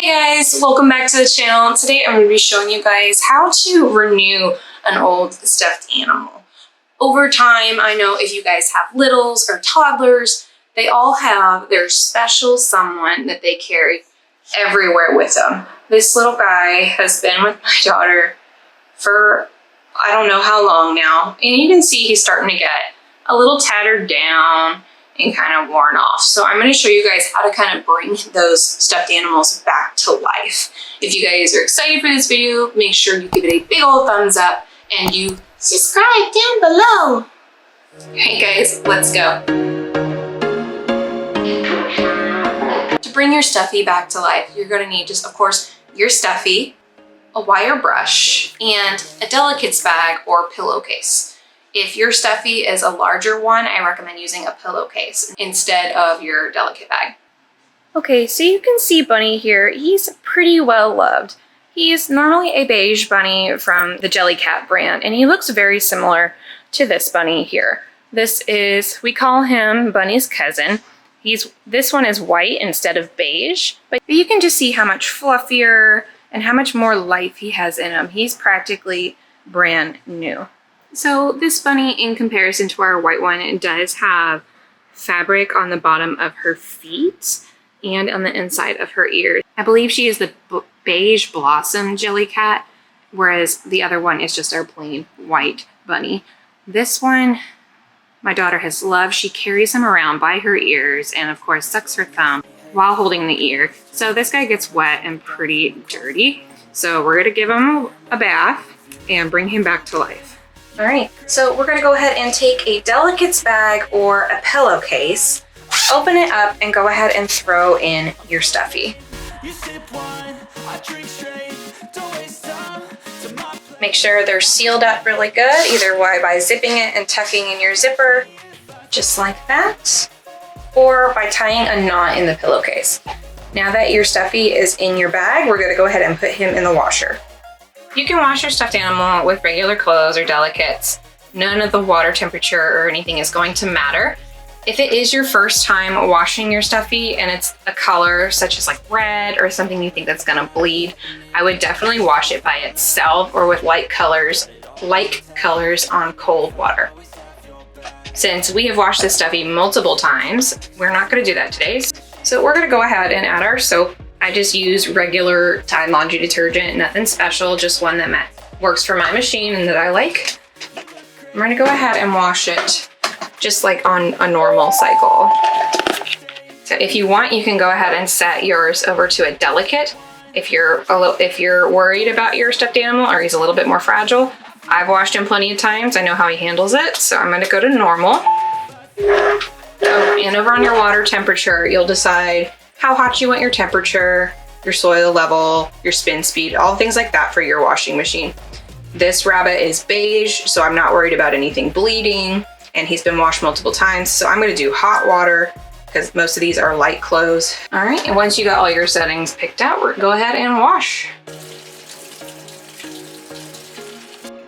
Hey guys, welcome back to the channel. Today I'm going to be showing you guys how to renew an old stuffed animal. Over time, I know if you guys have littles or toddlers, they all have their special someone that they carry everywhere with them. This little guy has been with my daughter for I don't know how long now, and you can see he's starting to get a little tattered down and kind of worn off. So I'm going to show you guys how to kind of bring those stuffed animals back to life. If you guys are excited for this video, make sure you give it a big old thumbs up and you subscribe down below. Hey guys, let's go. To bring your Stuffy back to life, you're going to need just, of course, your Stuffy, a wire brush, and a delicates bag or pillowcase. If your Stuffy is a larger one, I recommend using a pillowcase instead of your delicate bag. Okay, so you can see Bunny here. He's pretty well loved. He's normally a beige bunny from the Jellycat brand, and he looks very similar to this bunny here. We call him Bunny's cousin. This one is white instead of beige, but you can just see how much fluffier and how much more life he has in him. He's practically brand new. So this bunny, in comparison to our white one, it does have fabric on the bottom of her feet and on the inside of her ears. I believe she is the beige blossom Jellycat, whereas the other one is just our plain white bunny. This one, my daughter has loved. She carries him around by her ears and of course sucks her thumb while holding the ear. So this guy gets wet and pretty dirty. So we're gonna give him a bath and bring him back to life. All right, so we're gonna go ahead and take a delicates bag or a pillowcase, open it up, and go ahead and throw in your Stuffy. Make sure they're sealed up really good, either by zipping it and tucking in your zipper, just like that, or by tying a knot in the pillowcase. Now that your Stuffy is in your bag, we're gonna go ahead and put him in the washer. You can wash your stuffed animal with regular clothes or delicates. None of the water temperature or anything is going to matter. If it is your first time washing your Stuffy and it's a color such as like red or something you think that's gonna bleed, I would definitely wash it by itself or with light colors on cold water. Since we have washed this Stuffy multiple times, we're not gonna do that today. So we're gonna go ahead and add our soap. I just use regular Tide laundry detergent, nothing special, just one that works for my machine and that I like. I'm gonna go ahead and wash it just like on a normal cycle. So if you want, you can go ahead and set yours over to a delicate. If you're worried about your stuffed animal or he's a little bit more fragile, I've washed him plenty of times. I know how he handles it, so I'm gonna go to normal. And over on your water temperature, you'll decide how hot you want your temperature, your soil level, your spin speed, all things like that for your washing machine. This rabbit is beige, so I'm not worried about anything bleeding, and he's been washed multiple times. So I'm gonna do hot water because most of these are light clothes. All right, and once you got all your settings picked out, we're gonna go ahead and wash.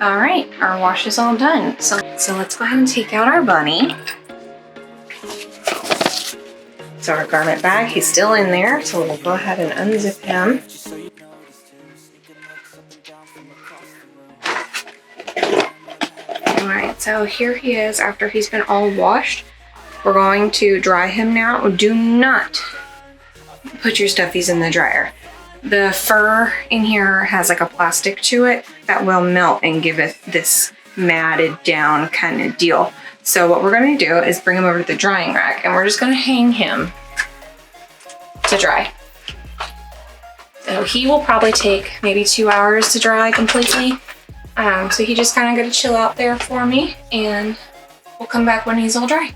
All right, our wash is all done. So let's go ahead and take out our bunny. So our garment bag, he's still in there, so we'll go ahead and unzip him. All right, so here he is after he's been all washed. We're going to dry him now. Do not put your Stuffies in the dryer. The fur in here has like a plastic to it that will melt and give it this matted down kind of deal. So what we're gonna do is bring him over to the drying rack and we're just gonna hang him to dry. So he will probably take maybe 2 hours to dry completely. So he just kind of gonna chill out there for me and we'll come back when he's all dry.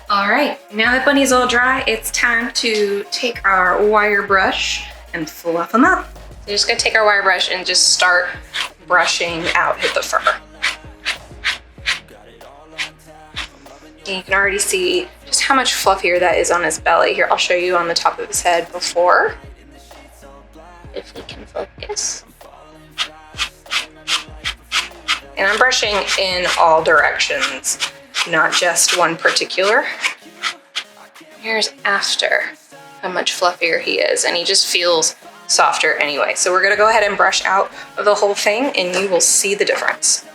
All right, now that Bunny's all dry, it's time to take our wire brush and fluff him up. So you're just gonna take our wire brush and just start brushing out the fur. And you can already see just how much fluffier that is on his belly. Here, I'll show you on the top of his head before, if we can focus. And I'm brushing in all directions, not just one particular. Here's after, how much fluffier he is, and he just feels softer anyway. So we're gonna go ahead and brush out the whole thing and you will see the difference.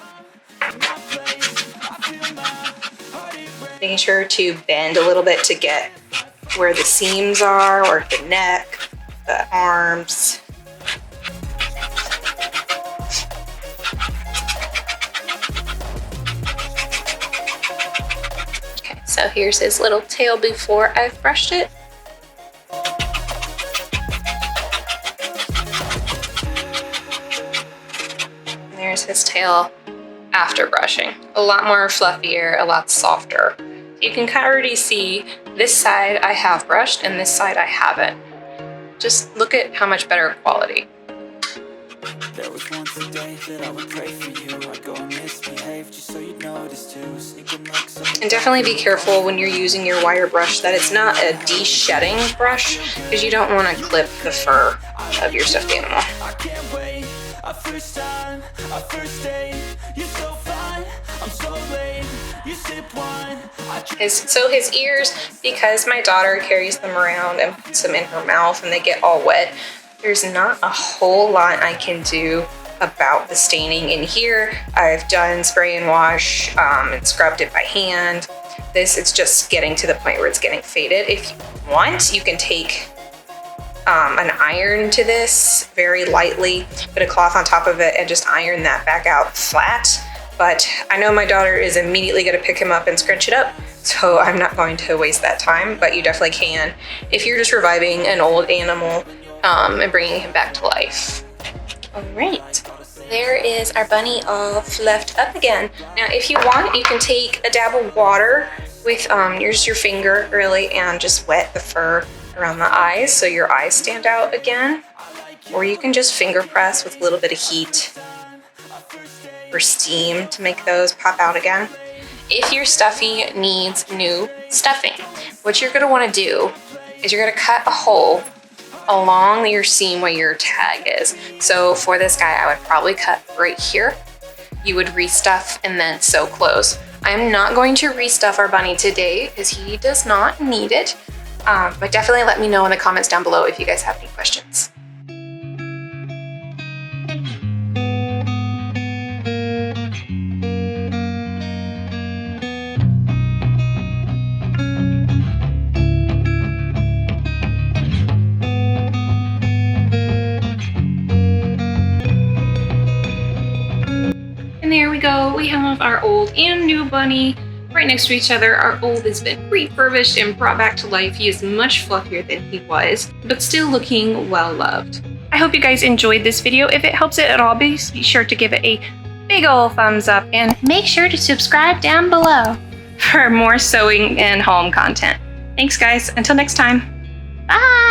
Making sure to bend a little bit to get where the seams are, or the neck, the arms. Okay, so here's his little tail before I've brushed it. And there's his tail after brushing. A lot more fluffier, a lot softer. You can already see this side I have brushed and this side I haven't. Just look at how much better quality. There was once a day that I would pray for you. I'd go and misbehave just so you'd notice too. And definitely be careful when you're using your wire brush that it's not a de-shedding brush, because you don't want to clip the fur of your stuffed animal. I can't wait. Our first time, our first date. You're so fine, I'm so late. You sip wine. So his ears, because my daughter carries them around and puts them in her mouth and they get all wet, there's not a whole lot I can do about the staining in here. I've done spray and wash and scrubbed it by hand. It's just getting to the point where it's getting faded. If you want, you can take an iron to this very lightly, put a cloth on top of it and just iron that back out flat. But I know my daughter is immediately going to pick him up and scrunch it up, so I'm not going to waste that time, but you definitely can if you're just reviving an old animal and bringing him back to life. All right, there is our bunny all fluffed up again. Now, if you want, you can take a dab of water with just your finger, really, and just wet the fur around the eyes so your eyes stand out again. Or you can just finger press with a little bit of heat or steam to make those pop out again. If your Stuffy needs new stuffing, what you're gonna wanna do is you're gonna cut a hole along your seam where your tag is. So for this guy, I would probably cut right here. You would restuff and then sew close. I'm not going to restuff our bunny today because he does not need it, but definitely let me know in the comments down below if you guys have any questions. There we go. We have our old and new bunny right next to each other. Our old has been refurbished and brought back to life. He is much fluffier than he was, but still looking well loved. I hope you guys enjoyed this video. If it helps it at all, be sure to give it a big ol' thumbs up and make sure to subscribe down below for more sewing and home content. Thanks guys. Until next time. Bye.